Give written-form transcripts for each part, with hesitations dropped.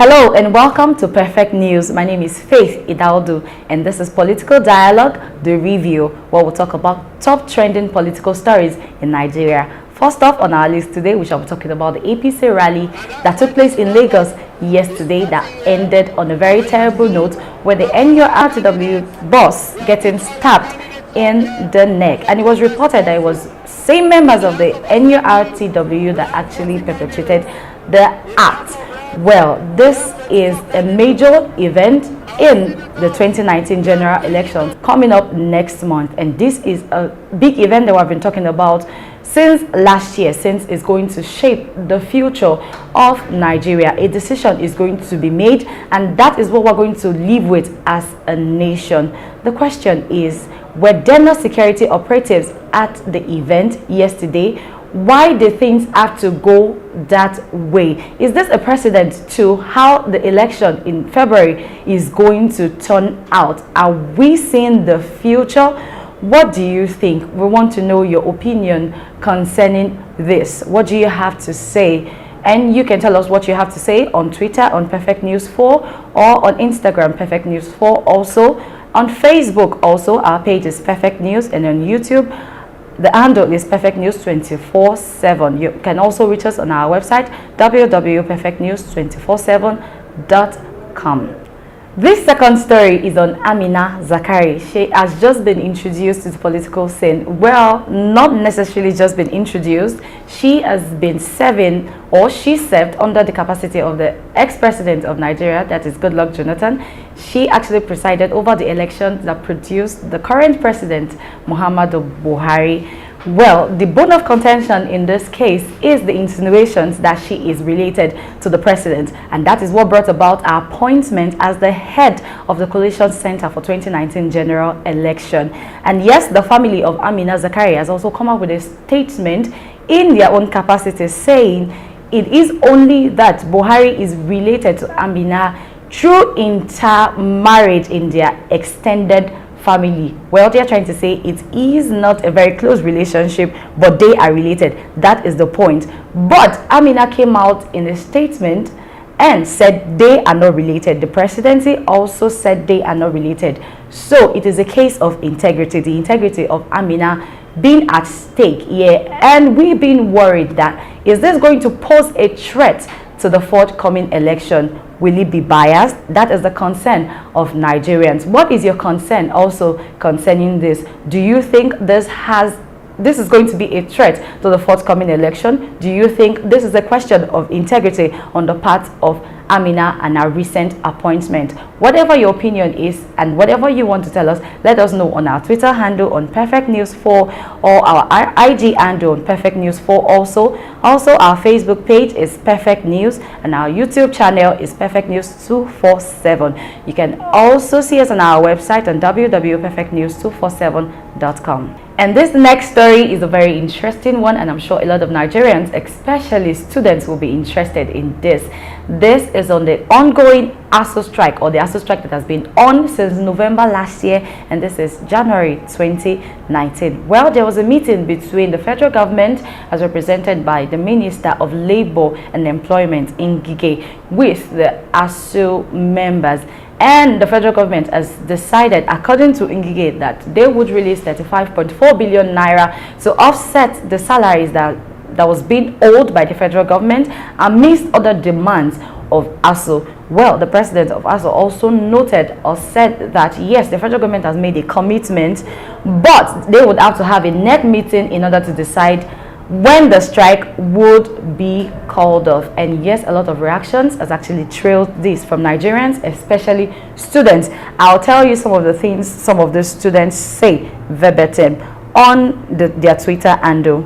Hello and welcome to Perfect News. My name is Faith Idaudu and this is Political Dialogue, the review, where we'll talk about top trending political stories in Nigeria. First off on our list today, we shall be talking about the APC rally that took place in Lagos yesterday that ended on a very terrible note where the NURTW boss getting stabbed in the neck. And it was reported that it was same members of the NURTW that actually perpetrated the act. Well, this is a major event in the 2019 general elections coming up next month, and this is a big event that we've been talking about since last year, since it's going to shape the future of Nigeria. A decision is going to be made, and that is what we're going to live with as a nation. The question is, were there no security operatives at the event yesterday? Why did things have to go that way? Is this a precedent to how the election in February is going to turn out? Are we seeing the future? What do you think? We want to know your opinion concerning this. What do you have to say? And you can tell us what you have to say on Twitter on Perfect News 4 or on Instagram Perfect News 4. Also on Facebook, also our page is Perfect News, and on YouTube the handle is Perfect News 24/7. You can also reach us on our website www.perfectnews247.com. This second story is on Amina Zakari. She has just been introduced to the political scene. Well, not necessarily just been introduced. She has been serving, or she served under the capacity of the ex-president of Nigeria, that is Goodluck Jonathan. She actually presided over the elections that produced the current president, Muhammadu Buhari. Well, the bone of contention in this case is the insinuations that she is related to the president, and that is what brought about her appointment as the head of the Coalition Center for 2019 general election. And yes, the family of Amina Zakari has also come up with a statement in their own capacity saying it is only that Buhari is related to Amina through intermarriage in their extended family. Well, they are trying to say it is not a very close relationship, but they are related. That is the point. But Amina came out in a statement and said they are not related. The presidency also said they are not related. So it is a case of integrity, the integrity of Amina being at stake here. And we've been worried that is this going to pose a threat to the forthcoming election? Will it be biased? That is the concern of Nigerians. What is your concern also concerning this? Do you think this is going to be a threat to the forthcoming election? Do you think this is a question of integrity on the part of Amina and our recent appointment? Whatever your opinion is and whatever you want to tell us, let us know on our Twitter handle on Perfect News 4 or our IG handle on Perfect News 4 also. Also, our Facebook page is Perfect News and our YouTube channel is Perfect News 247. You can also see us on our website on www.perfectnews247.com. And this next story is a very interesting one, and I'm sure a lot of Nigerians, especially students, will be interested in this. This is on the ongoing ASU strike, or the ASU strike that has been on since November last year, and this is January 2019. Well, there was a meeting between the federal government, as represented by the Minister of Labor and Employment, Ngige, with the ASU members. And the federal government has decided, according to Ngige, that they would release 35.4 billion naira to offset the salaries that was being owed by the federal government amidst other demands of ASU. Well, the president of ASU also noted or said that yes, the federal government has made a commitment, but they would have to have a net meeting in order to decide when the strike would be called off. And yes, a lot of reactions has actually trailed this from Nigerians, especially students. I'll tell you some of the things some of the students say verbatim on their Twitter handle.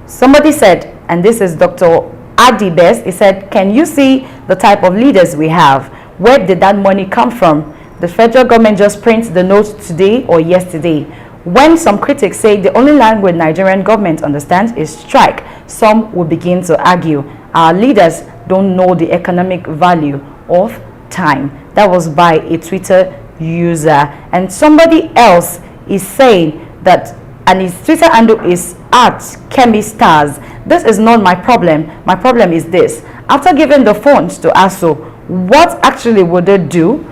Somebody said, and this is Dr. Adi Best, he said, "Can you see the type of leaders we have? Where did that money come from? The federal government just prints the notes today or yesterday." When some critics say the only language Nigerian government understands is strike, some will begin to argue our leaders don't know the economic value of time. That was by a Twitter user. And somebody else is saying that, and his Twitter handle is @chemistars. "This is not my problem. My problem is this. After giving the phones to ASU, what actually would they do?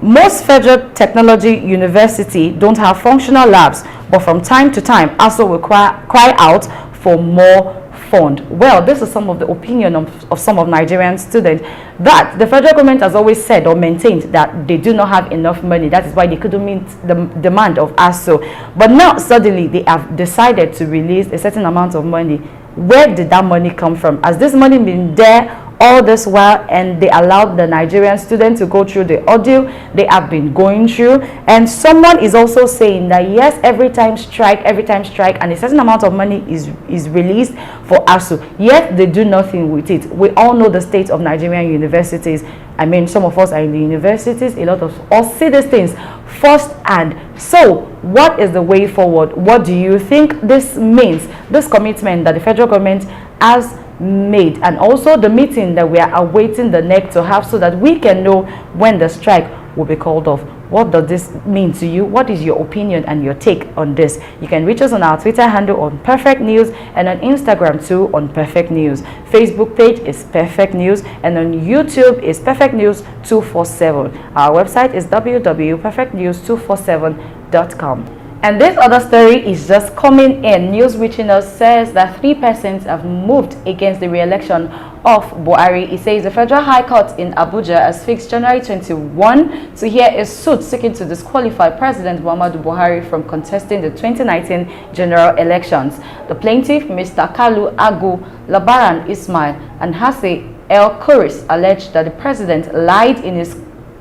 Most federal technology university don't have functional labs, but from time to time also will cry out for more fund. Well, this is some of the opinion of some of Nigerian students, that the federal government has always said or maintained that they do not have enough money. That is why they couldn't meet the demand of ASU. But now suddenly they have decided to release a certain amount of money. Where did that money come from? Has this money been there all this while, and they allowed the Nigerian students to go through the ordeal they have been going through? And someone is also saying that yes, every time strike, and a certain amount of money is released for ASU, yet they do nothing with it. We all know the state of Nigerian universities. I mean, some of us are in the universities, a lot of us see these things firsthand. So what is the way forward? What do you think this means, this commitment that the federal government has made, and also the meeting that we are awaiting the NEC to have, so that we can know when the strike will be called off? What does this mean to you? What is your opinion and your take on this? You can reach us on our Twitter handle on Perfect News, and on Instagram too on Perfect News. Facebook page is Perfect News, and on YouTube is Perfect News 247. Our website is www.perfectnews247.com. And this other story is just coming in. News reaching us says that 3 persons have moved against the re-election of Buhari. It says the Federal High Court in Abuja has fixed January 21 to hear a suit seeking to disqualify President Muhammadu Buhari from contesting the 2019 general elections. The plaintiff, Mr. Kalu Agu Labaran Ismail and Hase El Kuris, alleged that the president lied in his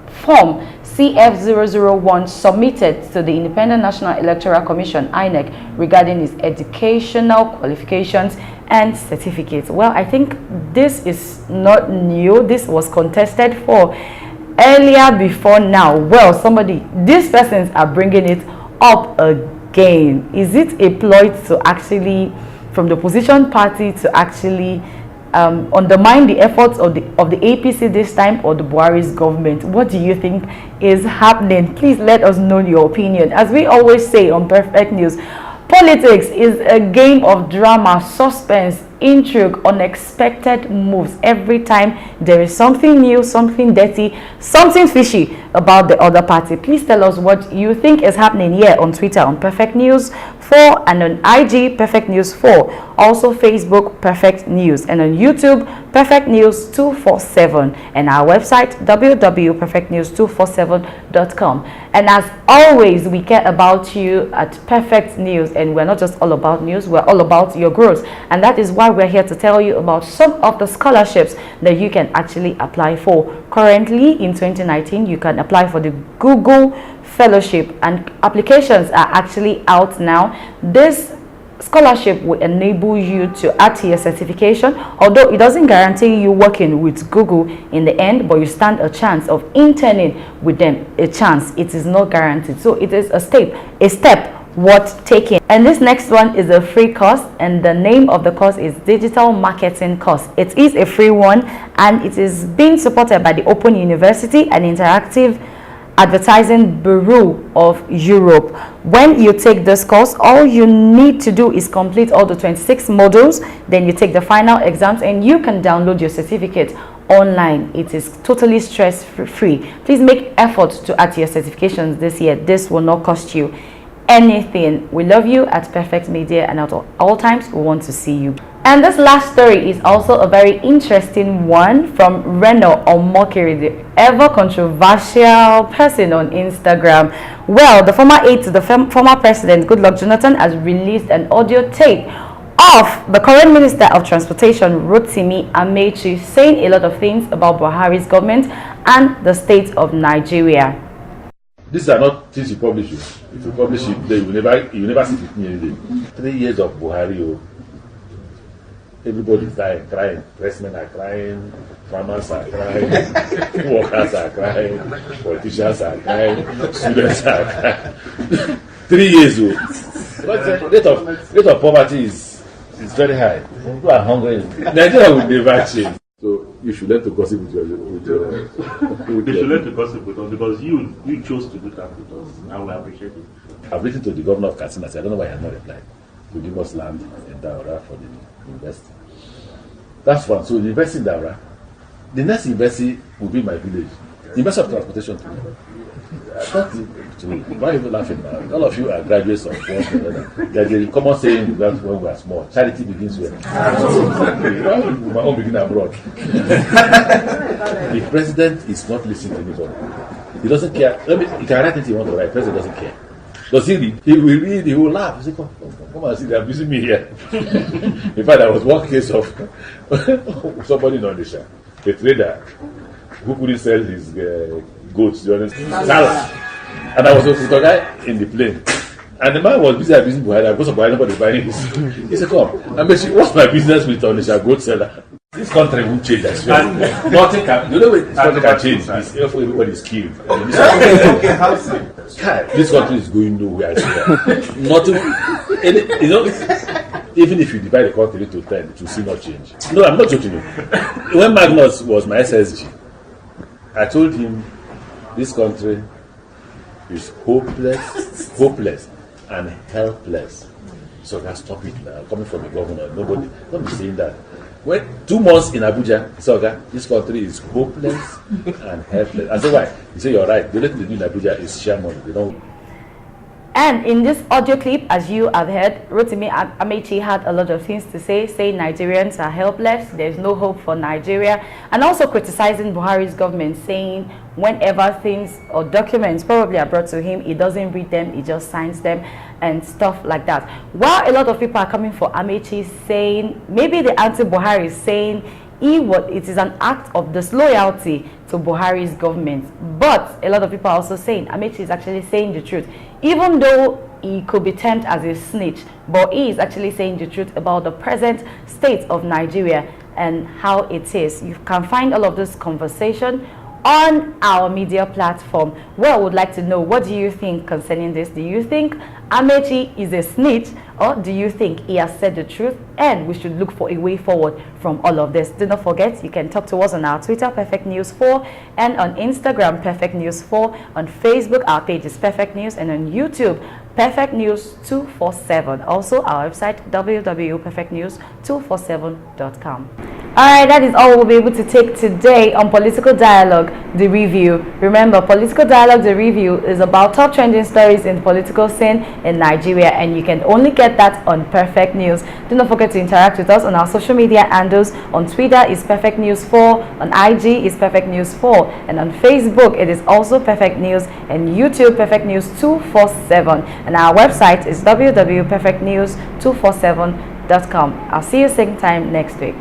form CF001 submitted to the Independent National Electoral Commission (INEC) regarding his educational qualifications and certificates. Well, I think this is not new. This was contested for earlier before now. Well, these persons are bringing it up again. Is it a ploy to actually, from the opposition party, to actually undermine the efforts of the APC this time, or the Buhari's government? What do you think is happening? Please let us know your opinion. As we always say on Perfect News, politics is a game of drama, suspense, intrigue, unexpected moves. Every time there is something new, something dirty, something fishy about the other party. Please tell us what you think is happening here on Twitter on Perfect News 4, and on IG Perfect News 4, also Facebook Perfect News, and on YouTube Perfect News 247, and our website www.perfectnews247.com. And as always, we care about you at Perfect News, and we're not just all about news, we're all about your growth, and that is why we're here to tell you about some of the scholarships that you can actually apply for. Currently in 2019, you can apply for the Google Fellowship, and applications are actually out now. This scholarship will enable you to add to your certification, although it doesn't guarantee you working with Google in the end, but you stand a chance of interning with them. A chance. It is not guaranteed, so it is a step worth taking. And this next one is a free course, and the name of the course is Digital Marketing Course. It is a free one, and it is being supported by the Open University and Interactive Advertising Bureau of Europe. When you take this course, all you need to do is complete all the 26 modules, then you take the final exams, and you can download your certificate online. It is totally stress-free. Please make efforts to add to your certifications this year. This will not cost you anything. We love you at Perfect Media, and at all times we want to see you. And this last story is also a very interesting one from Reno Omokiri, the ever controversial person on Instagram. Well, the former aide to the former president, Goodluck Jonathan, has released an audio tape of the current Minister of Transportation, Rotimi Amechi, saying a lot of things about Buhari's government and the state of Nigeria. These are not things you publish. If you publish it, you will never see it anything. 3 years of Buhari. Everybody is crying. Pressmen are crying, farmers are crying, workers are crying, politicians are crying, students are crying. 3 years old. But the rate of poverty is very high. People are hungry. Nigeria will never change. So you should learn to gossip with your you should learn to gossip with us, because you chose to do that with us, and we appreciate it. I've written to the governor of Katsina. I don't know why he has not replied. To give us land in Daura for the university. That's one. So the university in Daura, the next university will be my village. University of Transportation to me. Why are you laughing now? All of you are graduates of one another. There's a common saying that when we are small, charity begins where? My own begin abroad. The president is not listening to anybody. He doesn't care. He can write anything he wants to write. The president doesn't care. Does he read? He will read, he will laugh. He say, come and see, they are abusing me here. In fact, there was one case of somebody in Onisha, a trader who couldn't sell his goats, you understand? Salah. And I was with a guy in the plane. And the man was busy abusing Buhari because of Buhari, nobody buying his. He said, come, what's my business with Onisha goat seller? This country won't change, I swear. Nothing can, the only way this country can change is if everybody is killed. This country is going nowhere, I swear. Nothing, even if you divide the country into 10, it will still not change. No, I'm not joking you. When Magnus was my SSG, I told him, this country is hopeless and helpless. So I stop it now. Coming from the governor, nobody, don't be saying that. When 2 months in Abuja, so this country is hopeless and helpless. I said, why? He said, you're right. The only thing they do in Abuja is share money. They don't. And in this audio clip, as you have heard, Rotimi Amaechi had a lot of things to say, saying Nigerians are helpless, there's no hope for Nigeria, and also criticizing Buhari's government, saying whenever things or documents probably are brought to him, he doesn't read them, he just signs them and stuff like that. While a lot of people are coming for Amaechi, saying, maybe the anti-Buhari is saying it is an act of disloyalty to Buhari's government. But a lot of people are also saying Amaechi is actually saying the truth. Even though he could be termed as a snitch, but he is actually saying the truth about the present state of Nigeria and how it is. You can find all of this conversation on our media platform. Well, I would like to know, what do you think concerning this? Do you think Amaechi is a snitch, or do you think he has said the truth and we should look for a way forward from all of this? Do not forget, you can talk to us on our Twitter, Perfect News 4, and on Instagram, Perfect News 4. On Facebook, our page is Perfect News, and on YouTube, Perfect News 247. Also, our website, www.perfectnews247.com. Alright, that is all we'll be able to take today on Political Dialogue, the review. Remember, Political Dialogue, the review is about top trending stories in the political scene in Nigeria, and you can only get that on Perfect News. Do not forget to interact with us on our social media handles. On Twitter is Perfect News 4, on IG is Perfect News 4, and on Facebook it is also Perfect News, and YouTube Perfect News 247, and our website is www.perfectnews247.com. I'll see you same time next week.